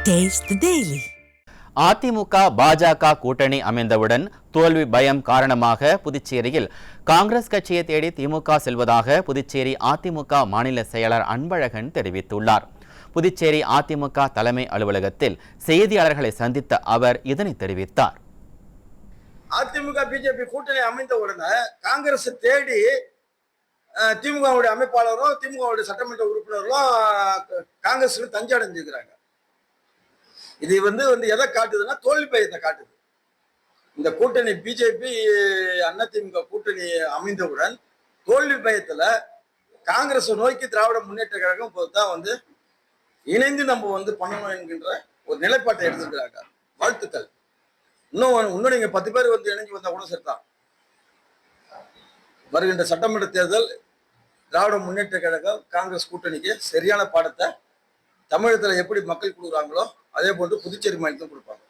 Taste the Daily. AIADMK BJP கூட்டணி அமைந்தவுடன் தோல்வி பயம் காரணமாக புதுச்சேரியில் காங்கிரஸ் கட்சியை தேடி திமுக செல்வதாக புதுச்சேரி அதிமுக மாநில செயலர் அன்பழகன் தெரிவித்துள்ளார். புதுச்சேரி அதிமுக தலைமை அலுவலகத்தில் செய்தியாளர்களை சந்தித்த அவர் இதனை தெரிவித்தார். அதிமுக பிஜேபி கூட்டணி அமைந்த உடனே காங்கிரஸ் தேடி திமுகவுடைய அமைப்பாளரும் திமுகவுடைய சட்டமன்ற உறுப்பினர்களும் காங்கிரஸ்ல தஞ்சை அடைஞ்சிருக்கிறாங்க. இது வந்து எதை காட்டுதுன்னா தோல்வி பயத்தை காட்டுது. இந்த கூட்டணி பிஜேபி அதிமுக கூட்டணி அமைந்தவுடன் தோல்வி பயத்துல காங்கிரஸ் நோக்கி திராவிட முன்னேற்ற கழகம் தான் இணைந்து நம்ம பண்ணணும் என்கின்ற ஒரு நிலைப்பாட்டை எடுத்துக்கிறாங்க. வாழ்த்துக்கள். இன்னும் நீங்க 10 பேர் இணைஞ்சு வந்தா கூட சரிதான். வருகின்ற சட்டமன்ற தேர்தல் திராவிட முன்னேற்ற கழகம் காங்கிரஸ் கூட்டணிக்கு சரியான பாடத்தை தமிழகத்துல எப்படி மக்கள் கொடுக்குறாங்களோ அதே போன்று புதுச்சேரி மாநிலத்தும் கொடுப்பாங்க.